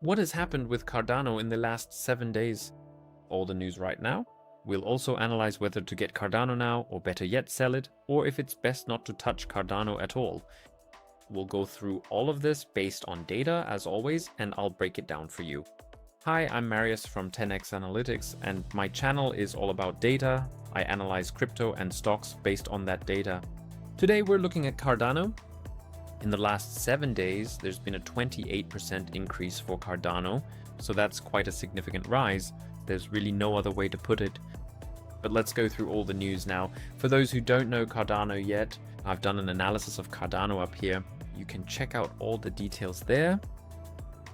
What has happened with Cardano in the last 7 days? All the news right now. We'll also analyze whether to get Cardano now, or better yet sell it, or if it's best not to touch Cardano at all. We'll go through all of this based on data as always, and I'll break it down for you. Hi, I'm Marius from 10x Analytics, and my channel is all about data. I analyze crypto and stocks based on that data. Today we're looking at Cardano. In the last 7 days, there's been a 28% increase for Cardano, so that's quite a significant rise. There's really no other way to put it. But let's go through all the news now. For those who don't know Cardano yet, I've done an analysis of Cardano up here. You can check out all the details there.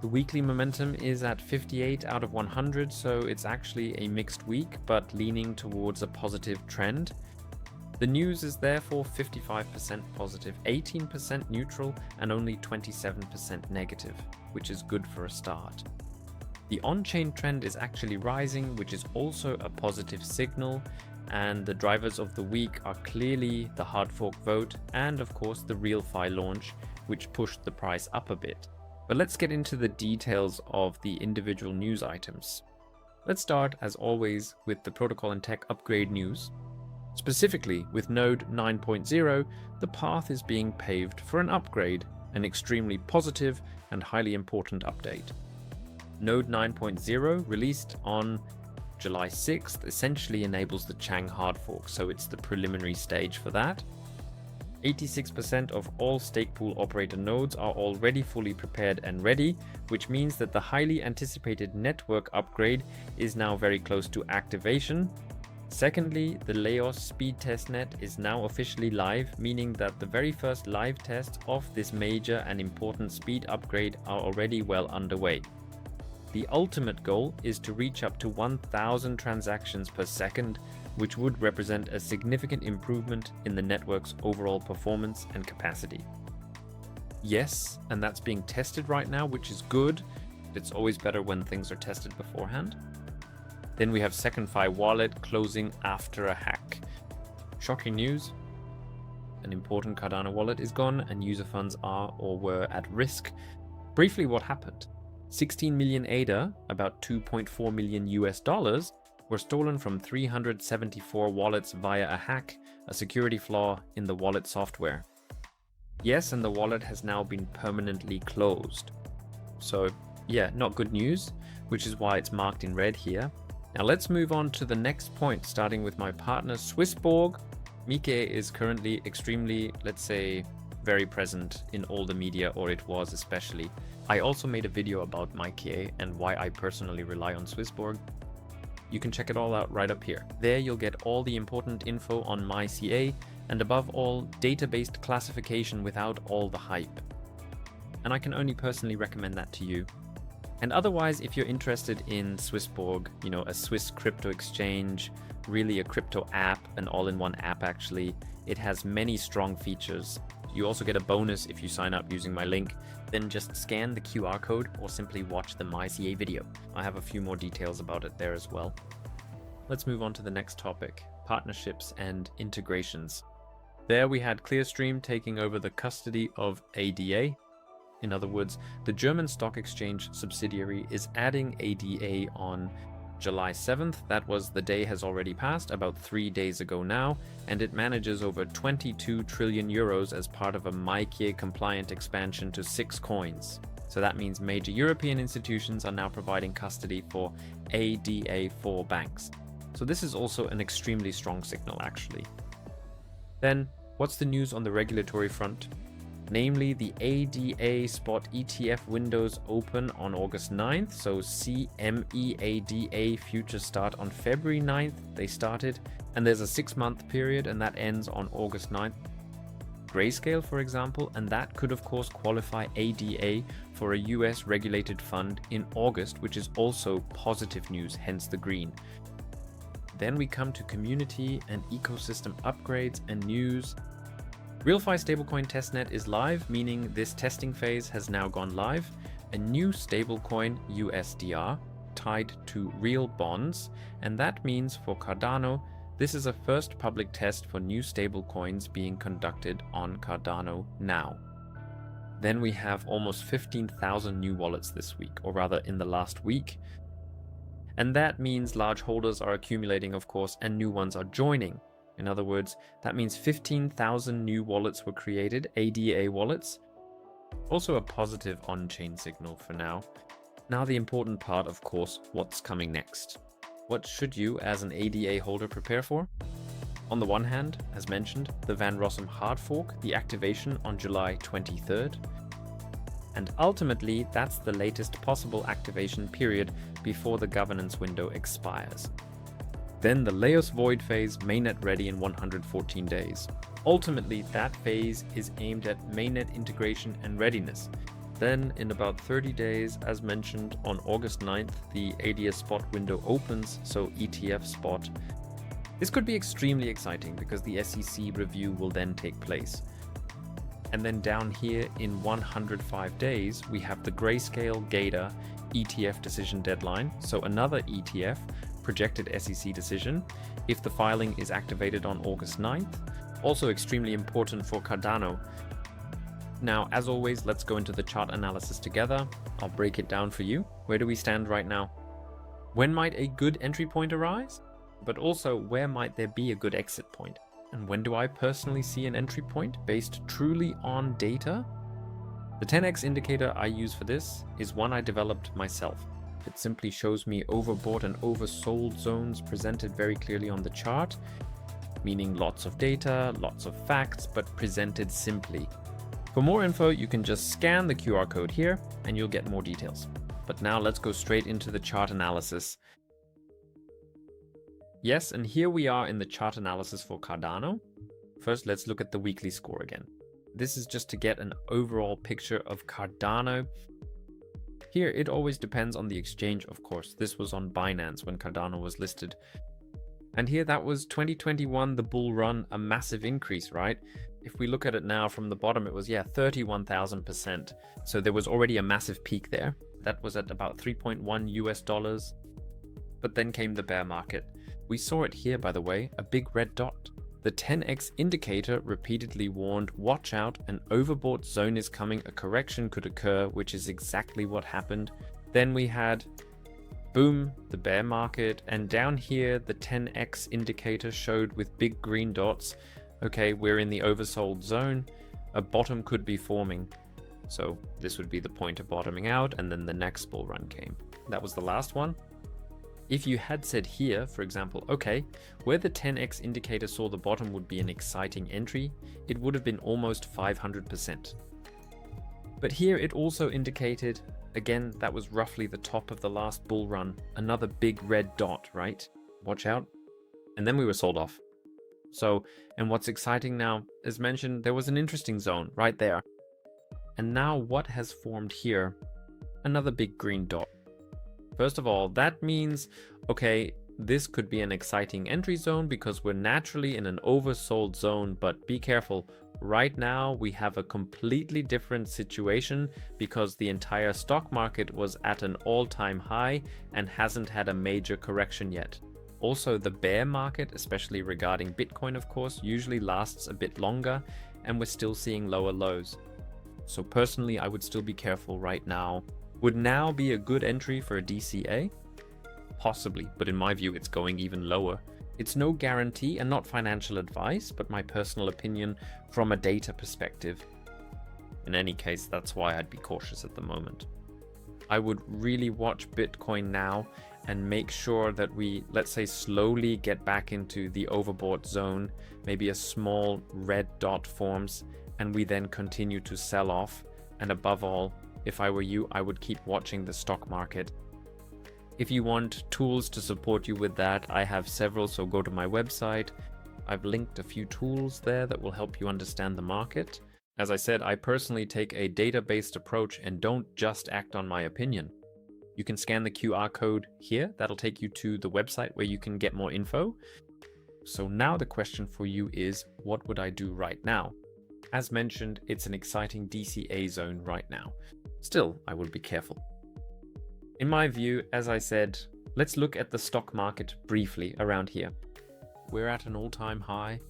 The weekly momentum is at 58 out of 100, so it's actually a mixed week, but leaning towards a positive trend. The news is therefore 55% positive, 18% neutral, and only 27% negative, which is good for a start. The on-chain trend is actually rising, which is also a positive signal, and the drivers of the week are clearly the hard fork vote and of course the RealFi launch, which pushed the price up a bit. But let's get into the details of the individual news items. Let's start, as always, with the protocol and tech upgrade news. Specifically, with Node 9.0, the path is being paved for an upgrade, an extremely positive and highly important update. Node 9.0, released on July 6th, essentially enables the Chang hard fork, so it's the preliminary stage for that. 86% of all stake pool operator nodes are already fully prepared and ready, which means that the highly anticipated network upgrade is now very close to activation. Secondly, the Laos speed testnet is now officially live, meaning that the very first live tests of this major and important speed upgrade are already well underway. The ultimate goal is to reach up to 1,000 transactions per second, which would represent a significant improvement in the network's overall performance and capacity. Yes, and that's being tested right now, which is good. It's always better when things are tested beforehand. Then we have SecondFi wallet closing after a hack. Shocking news. An important Cardano wallet is gone and user funds are or were at risk. Briefly, what happened? 16 million ADA, about $2.4 million US, were stolen from 374 wallets via a hack, a security flaw in the wallet software. Yes, and the wallet has now been permanently closed. So yeah, not good news, which is why it's marked in red here. Now let's move on to the next point, starting with my partner Swissborg. Mike is currently extremely, let's say, very present in all the media, or it was especially. I also made a video about Mike and why I personally rely on Swissborg. You can check it all out right up here. There you'll get all the important info on MyCA, and above all, data-based classification without all the hype. And I can only personally recommend that to you. And otherwise, if you're interested in Swissborg, a Swiss crypto exchange, really a crypto app, an all-in-one app actually, it has many strong features. You also get a bonus if you sign up using my link. Then just scan the QR code or simply watch the MyCA video. I have a few more details about it there as well. Let's move on to the next topic, partnerships and integrations. There we had Clearstream taking over the custody of ADA. In other words, the German stock exchange subsidiary is adding ADA on July 7th. That was the day has already passed, about 3 days ago now, and it manages over 22 trillion euros as part of a MyCA compliant expansion to 6 coins. So that means major European institutions are now providing custody for ADA for banks. So this is also an extremely strong signal actually. Then, what's the news on the regulatory front? Namely, the ADA spot ETF windows open on August 9th, so CMEADA futures start on February 9th, they started, and there's a 6-month period and that ends on August 9th. Grayscale, for example, and that could of course qualify ADA for a US regulated fund in August, which is also positive news, hence the green. Then we come to community and ecosystem upgrades and news. RealFi stablecoin testnet is live, meaning this testing phase has now gone live. A new stablecoin, USDR, tied to real bonds, and that means for Cardano, this is a first public test for new stablecoins being conducted on Cardano now. Then we have almost 15,000 new wallets this week, or rather in the last week. And that means large holders are accumulating, of course, and new ones are joining. In other words, that means 15,000 new wallets were created, ADA wallets. Also a positive on-chain signal for now. Now the important part, of course, what's coming next. What should you, as an ADA holder, prepare for? On the one hand, as mentioned, the Van Rossum hard fork, the activation on July 23rd. And ultimately, that's the latest possible activation period before the governance window expires. Then the Laos Void phase, mainnet ready in 114 days. Ultimately, that phase is aimed at mainnet integration and readiness. Then, in about 30 days, as mentioned, on August 9th, the ADS spot window opens, so ETF spot. This could be extremely exciting because the SEC review will then take place. And then down here in 105 days, we have the Grayscale GATA ETF decision deadline. So another ETF projected SEC decision if the filing is activated on August 9th. Also extremely important for Cardano. Now, as always, let's go into the chart analysis together. I'll break it down for you. Where do we stand right now? When might a good entry point arise? But also, where might there be a good exit point? And when do I personally see an entry point based truly on data? The 10x indicator I use for this is one I developed myself. It simply shows me overbought and oversold zones presented very clearly on the chart, meaning lots of data, lots of facts, but presented simply. For more info, you can just scan the QR code here and you'll get more details. But now let's go straight into the chart analysis. Yes, and here we are in the chart analysis for Cardano. First, let's look at the weekly score again. This is just to get an overall picture of Cardano. Here, it always depends on the exchange, of course. This was on Binance when Cardano was listed. And here, that was 2021, the bull run, a massive increase, right? If we look at it now from the bottom, it was, 31,000%. So there was already a massive peak there. That was at about 3.1 US dollars. But then came the bear market. We saw it here, by the way, a big red dot. The 10x indicator repeatedly warned, watch out, an overbought zone is coming, a correction could occur, which is exactly what happened. Then we had, boom, the bear market, and down here, the 10x indicator showed with big green dots, okay, we're in the oversold zone, a bottom could be forming. So this would be the point of bottoming out, and then the next bull run came. That was the last one. If you had said here, for example, okay, where the 10x indicator saw the bottom would be an exciting entry, it would have been almost 500%. But here it also indicated, again, that was roughly the top of the last bull run, another big red dot, right? Watch out. And then we were sold off. So, and what's exciting now, as mentioned, there was an interesting zone right there. And now what has formed here? Another big green dot. First of all, that means, okay, this could be an exciting entry zone because we're naturally in an oversold zone, but be careful. Right now, we have a completely different situation because the entire stock market was at an all-time high and hasn't had a major correction yet. Also, the bear market, especially regarding Bitcoin, of course, usually lasts a bit longer and we're still seeing lower lows. So personally, I would still be careful right now. Would now be a good entry for a DCA? Possibly, but in my view, it's going even lower. It's no guarantee and not financial advice, but my personal opinion from a data perspective. In any case, that's why I'd be cautious at the moment. I would really watch Bitcoin now and make sure that we, let's say, slowly get back into the overbought zone, maybe a small red dot forms, and we then continue to sell off. And above all, if I were you, I would keep watching the stock market. If you want tools to support you with that, I have several, so go to my website. I've linked a few tools there that will help you understand the market. As I said, I personally take a data-based approach and don't just act on my opinion. You can scan the QR code here. That'll take you to the website where you can get more info. So now the question for you is, what would I do right now? As mentioned, it's an exciting DCA zone right now. Still, I will be careful. In my view, as I said, let's look at the stock market briefly around here. We're at an all-time high.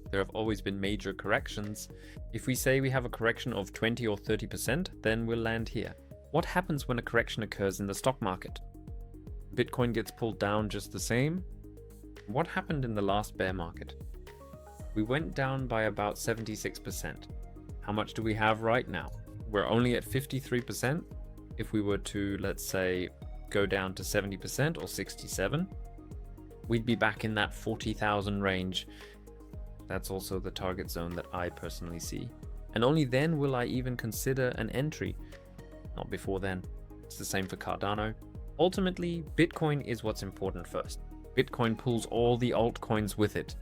There have always been major corrections. If we say we have a correction of 20 or 30%, then we'll land here. What happens when a correction occurs in the stock market? Bitcoin gets pulled down just the same. What happened in the last bear market? We went down by about 76%. How much do we have right now? We're only at 53%. If we were to, let's say, go down to 70% or 67, we'd be back in that 40,000 range. That's also the target zone that I personally see. And only then will I even consider an entry. Not before then. It's the same for Cardano. Ultimately, Bitcoin is what's important first. Bitcoin pulls all the altcoins with it.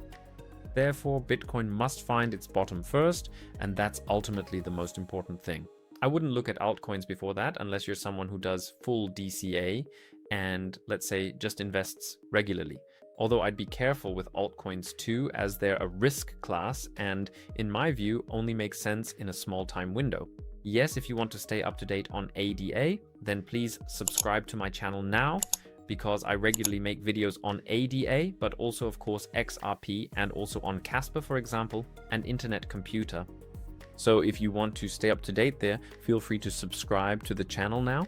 Therefore, Bitcoin must find its bottom first, and that's ultimately the most important thing. I wouldn't look at altcoins before that unless you're someone who does full DCA and, let's say, just invests regularly. Although I'd be careful with altcoins too, as they're a risk class and, in my view, only make sense in a small time window. Yes, if you want to stay up to date on ADA, then please subscribe to my channel now, because I regularly make videos on ADA, but also of course XRP and also on Casper, for example, and Internet Computer. So if you want to stay up to date there, feel free to subscribe to the channel now.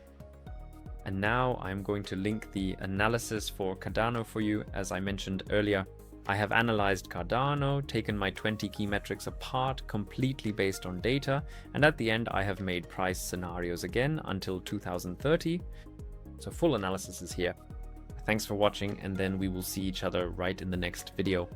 And now I'm going to link the analysis for Cardano for you. As I mentioned earlier, I have analyzed Cardano, taken my 20 key metrics apart, completely based on data, and at the end I have made price scenarios again until 2030. So full analysis is here. Thanks for watching, and then we will see each other right in the next video.